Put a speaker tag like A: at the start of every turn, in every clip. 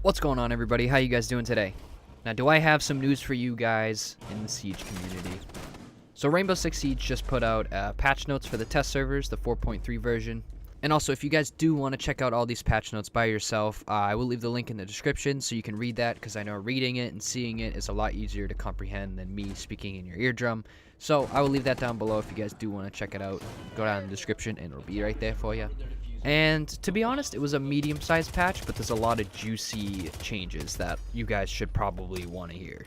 A: What's going on, everybody? How you guys doing today? Now, do I have some news for you guys in the Siege community? So Rainbow Six Siege just put out patch notes for the test servers, the 4.3 version. And also, if you guys do want to check out all these patch notes by yourself, I will leave the link in the description so you can read that, because I know reading it and seeing it is a lot easier to comprehend than me speaking in your eardrum. So I will leave that down below if you guys do want to check it out. Go down in the description and it'll be right there for you. And to be honest, it was a medium-sized patch, but there's a lot of juicy changes that you guys should probably want to hear.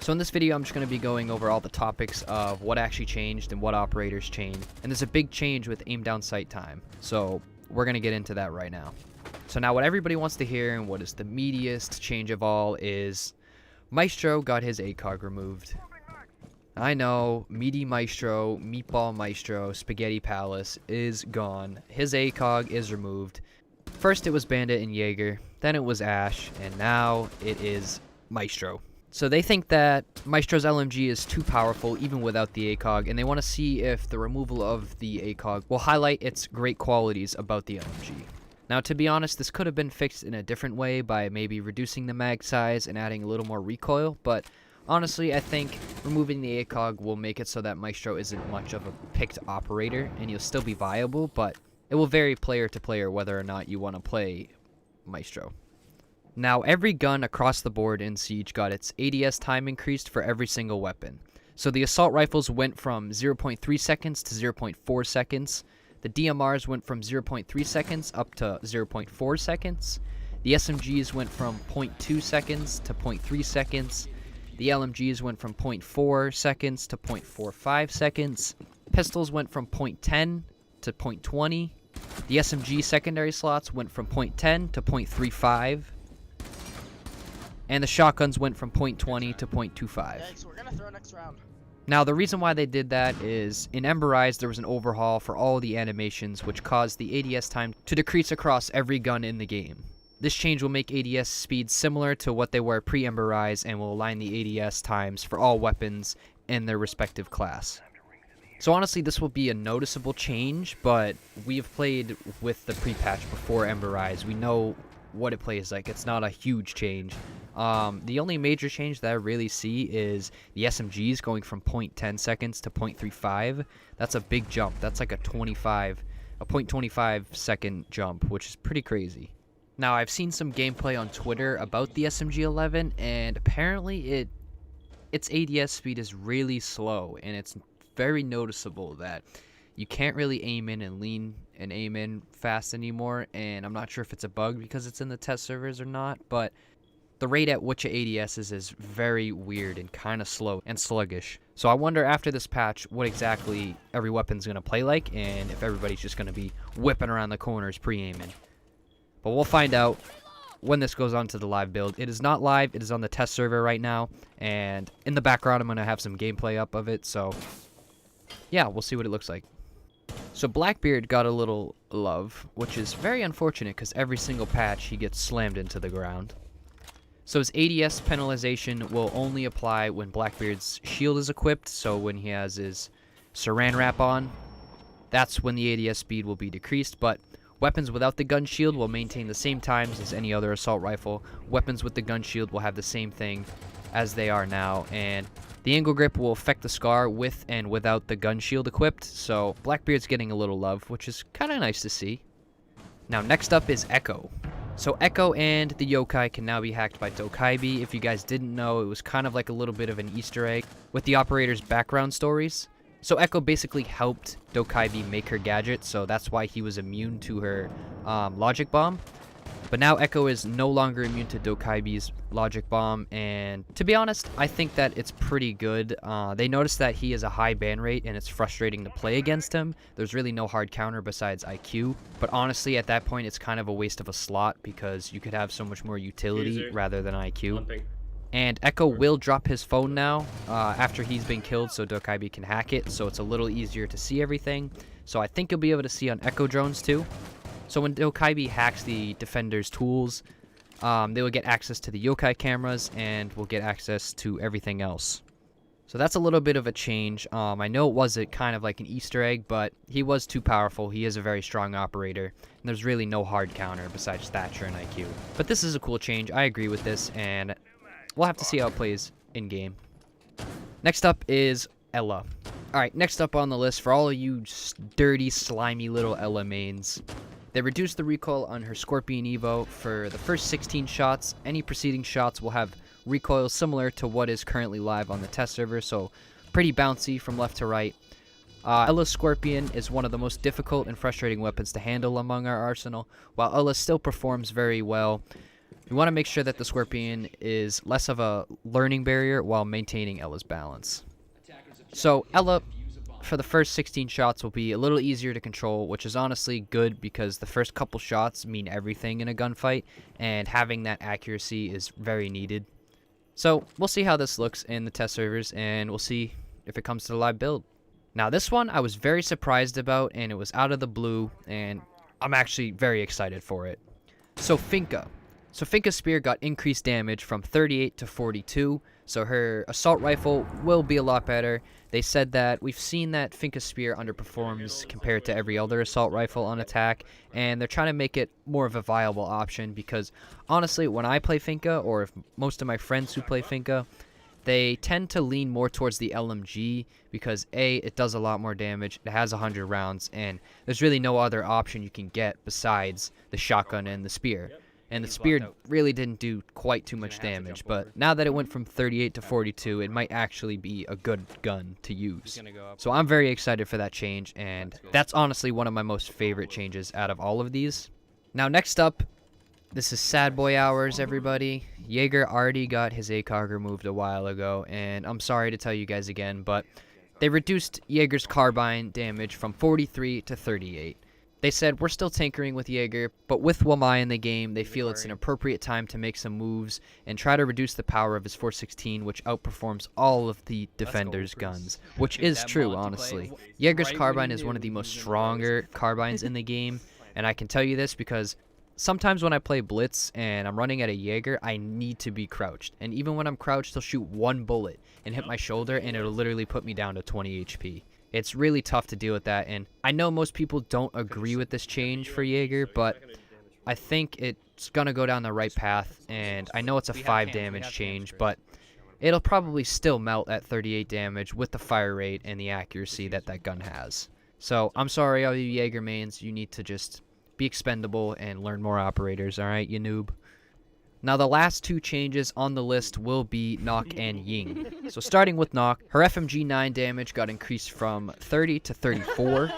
A: So in this video, I'm just going to be going over all the topics of what actually changed and what operators changed. And there's a big change with aim down sight time. So we're going to get into that right now. So now what everybody wants to hear and what is the meatiest change of all is Maestro got his ACOG removed. I know, Meaty Maestro, Meatball Maestro, Spaghetti Palace is gone. His ACOG is removed. First it was Bandit and Jaeger, then it was Ash, and now it is Maestro. So they think that Maestro's LMG is too powerful even without the ACOG, and they want to see if the removal of the ACOG will highlight its great qualities about the LMG. Now, to be honest, this could have been fixed in a different way by maybe reducing the mag size and adding a little more recoil, but honestly, I think removing the ACOG will make it so that Maestro isn't much of a picked operator, and you'll still be viable, but it will vary player to player whether or not you want to play Maestro. Now, every gun across the board in Siege got its ADS time increased for every single weapon. So the assault rifles went from 0.3 seconds to 0.4 seconds. The DMRs went from 0.3 seconds up to 0.4 seconds. The SMGs went from 0.2 seconds to 0.3 seconds. The LMGs went from 0.4 seconds to 0.45 seconds. Pistols went from 0.10 to 0.20. The SMG secondary slots went from 0.10 to 0.35. And the shotguns went from 0.20 to 0.25.
B: Thanks, we're gonna throw next round.
A: Now, the reason why they did that is in Emberize, there was an overhaul for all the animations, which caused the ADS time to decrease across every gun in the game. This change will make ADS speeds similar to what they were pre-Emberize and will align the ADS times for all weapons in their respective class. So honestly, this will be a noticeable change, but we've played with the pre-patch before Emberize. We know what it plays like. It's not a huge change. The only major change that I really see is the SMGs going from 0.10 seconds to 0.35. That's a big jump. That's like a 0.25 second jump, which is pretty crazy. Now, I've seen some gameplay on Twitter about the SMG-11, and apparently its ADS speed is really slow, and it's very noticeable that you can't really aim in and lean and aim in fast anymore, and I'm not sure if it's a bug because it's in the test servers or not, but the rate at which it ADSs is very weird and kind of slow and sluggish. So I wonder after this patch what exactly every weapon's going to play like, and if everybody's just going to be whipping around the corners pre-aiming. But we'll find out when this goes on to the live build. It is not live, it is on the test server right now, and in the background I'm going to have some gameplay up of it, so yeah, we'll see what it looks like. So Blackbeard got a little love, which is very unfortunate because every single patch he gets slammed into the ground. So his ADS penalization will only apply when Blackbeard's shield is equipped, so when he has his Saran wrap on, that's when the ADS speed will be decreased, but weapons without the gun shield will maintain the same times as any other assault rifle. Weapons with the gun shield will have the same thing as they are now, and the angle grip will affect the SCAR with and without the gun shield equipped, so Blackbeard's getting a little love, which is kind of nice to see. Now, next up is Echo. So Echo and the Yokai can now be hacked by Dokaibi. If you guys didn't know, it was kind of like a little bit of an Easter egg with the operator's background stories. So Echo basically helped Dokaibi make her gadget, so that's why he was immune to her logic bomb. But now Echo is no longer immune to Dokaibi's logic bomb, and to be honest, I think that it's pretty good. They noticed that he has a high ban rate, and it's frustrating to play against him. There's really no hard counter besides IQ, but honestly, at that point, it's kind of a waste of a slot because you could have so much more utility rather than IQ. And Echo will drop his phone now after he's been killed, so Dokaibi can hack it, so it's a little easier to see everything. So I think you'll be able to see on Echo drones too. So when Dokaibi hacks the defender's tools, they will get access to the Yokai cameras and will get access to everything else. So that's a little bit of a change. I know it was kind of like an Easter egg, but he was too powerful. He is a very strong operator, and there's really no hard counter besides Thatcher and IQ. But this is a cool change. I agree with this, and we'll have to see how it plays in-game. Next up is Ella. Alright, next up on the list for all of you dirty, slimy little Ella mains. They reduced the recoil on her Scorpion Evo for the first 16 shots. Any preceding shots will have recoil similar to what is currently live on the test server, so pretty bouncy from left to right. Ella's Scorpion is one of the most difficult and frustrating weapons to handle among our arsenal, while Ella still performs very well. We want to make sure that the Scorpion is less of a learning barrier while maintaining Ella's balance. So Ella, for the first 16 shots, will be a little easier to control, which is honestly good because the first couple shots mean everything in a gunfight, and having that accuracy is very needed. So we'll see how this looks in the test servers, and we'll see if it comes to the live build. Now this one I was very surprised about, and it was out of the blue, and I'm actually very excited for it. So Finka. So Finka's spear got increased damage from 38 to 42, so her assault rifle will be a lot better. They said that we've seen that Finka's spear underperforms compared to every other assault rifle on attack, and they're trying to make it more of a viable option because honestly, when I play Finka, or if most of my friends who play Finka, they tend to lean more towards the LMG because A, it does a lot more damage, it has 100 rounds, and there's really no other option you can get besides the shotgun and the spear. And the spear really didn't do quite too much damage, but now that it went from 38 to 42, it might actually be a good gun to use. So I'm very excited for that change, and that's honestly one of my most favorite changes out of all of these. Now next up, this is Sad Boy Hours, everybody. Jaeger already got his ACOG removed a while ago, and I'm sorry to tell you guys again, but they reduced Jaeger's carbine damage from 43 to 38. They said, we're still tinkering with Jaeger, but with Wamai in the game, they feel it's an appropriate time to make some moves and try to reduce the power of his 416, which outperforms all of the Defender's guns, which is true, honestly. Jaeger's carbine is one of the most stronger carbines in the game, and I can tell you this because sometimes when I play Blitz and I'm running at a Jaeger, I need to be crouched, and even when I'm crouched, he'll shoot one bullet and hit my shoulder, and it'll literally put me down to 20 HP. It's really tough to deal with that, and I know most people don't agree with this change for Jaeger, but I think it's going to go down the right path, and I know it's a 5 damage change, but it'll probably still melt at 38 damage with the fire rate and the accuracy that that gun has. So, I'm sorry all you Jaeger mains, you need to just be expendable and learn more operators, alright, you noob? Now the last two changes on the list will be Nock and Ying. So starting with Nock, her FMG 9 damage got increased from 30 to 34.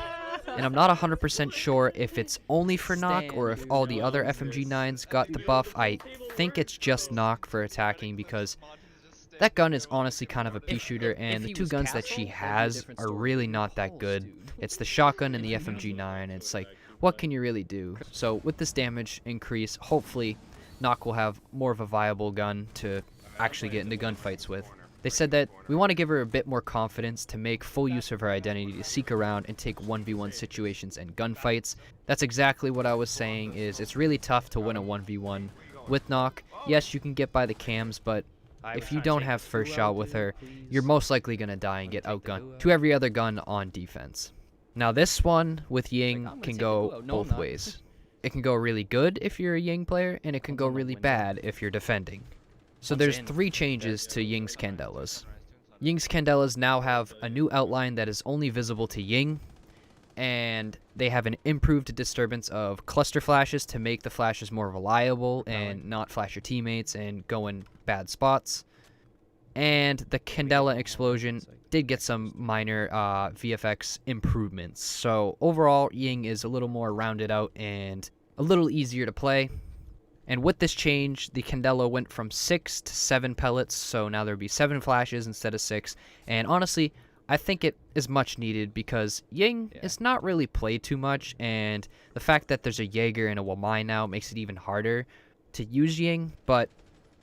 A: And I'm not 100% sure if it's only for Nock or if all the other FMG 9s got the buff. I think it's just Nock for attacking because that gun is honestly kind of a pea shooter, and the two guns that she has are really not that good. It's the shotgun and the FMG 9. It's like, what can you really do? So with this damage increase, hopefully Nock will have more of a viable gun to actually get into gunfights with. They said that we want to give her a bit more confidence to make full use of her identity to seek around and take 1v1 situations and gunfights. That's exactly what I was saying, is it's really tough to win a 1v1 with Nock. Yes, you can get by the cams, but if you don't have first shot with her, you're most likely going to die and get outgunned to every other gun on defense. Now this one with Ying can go both ways. It can go really good if you're a Ying player, and it can go really bad if you're defending. So there's 3 changes to Ying's Candelas. Ying's Candelas now have a new outline that is only visible to Ying, and they have an improved disturbance of cluster flashes to make the flashes more reliable and not flash your teammates and go in bad spots. And the Candela explosion did get some minor VFX improvements. So overall, Ying is a little more rounded out and a little easier to play. And with this change, the Candela went from 6 to 7 pellets, so now there'll be 7 flashes instead of 6. And honestly, I think it is much needed because Ying is not really played too much, and the fact that there's a Jaeger and a Wamai now makes it even harder to use Ying, but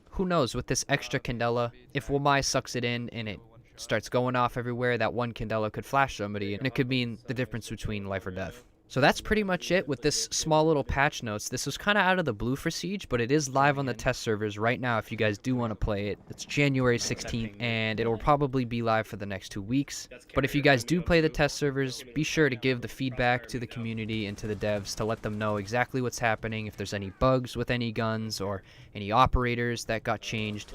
A: who knows, with this extra Candela, if Wamai sucks it in and it starts going off everywhere, that one Candela could flash somebody, and it could mean the difference between life or death. So that's pretty much it with this small little patch notes. This was kind of out of the blue for Siege, but it is live on the test servers right now if you guys do want to play it. It's January 16th, and it'll probably be live for the next 2 weeks. But if you guys do play the test servers, be sure to give the feedback to the community and to the devs to let them know exactly what's happening, if there's any bugs with any guns or any operators that got changed.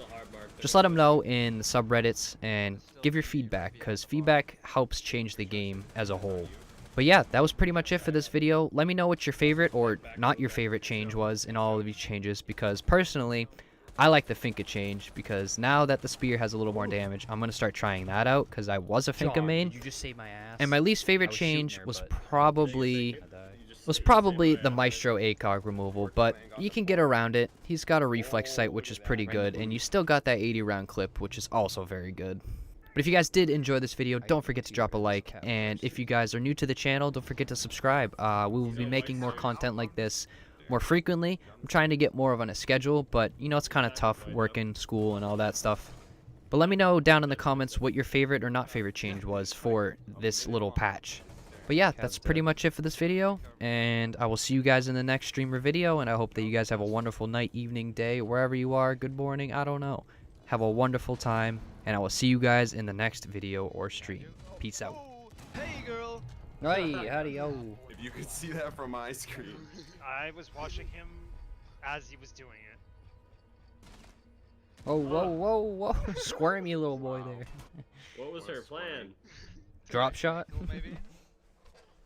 A: Just let them know in the subreddits and give your feedback, because feedback helps change the game as a whole. But yeah, that was pretty much it for this video. Let me know what your favorite or not your favorite change was in all of these changes, because personally, I like the Finka change, because now that the spear has a little more damage, I'm going to start trying that out, because I was a Finka main.
B: Did you just save my ass?
A: And my least favorite change was probably the Maestro Acog removal, but you can get around it. He's got a reflex sight, which is pretty good, and you still got that 80 round clip, which is also very good. But if you guys did enjoy this video, don't forget to drop a like, and if you guys are new to the channel, don't forget to subscribe. We will be making more content like this more frequently. I'm trying to get more of on a schedule, but you know, it's kind of tough working, school, and all that stuff. But let me know down in the comments what your favorite or not favorite change was for this little patch. But yeah, that's pretty much it for this video, and I will see you guys in the next streamer video, and I hope that you guys have a wonderful night, evening, day, wherever you are, good morning, I don't know. Have a wonderful time, and I will see you guys in the next video or stream. Peace out.
C: Hey, girl.
A: Hey, howdy, yo.
D: If you could see that from my screen.
C: I was watching him as he was doing it.
A: Oh, whoa, whoa, whoa. Squirmy little boy there.
E: What was her plan?
A: Drop shot?
C: Maybe.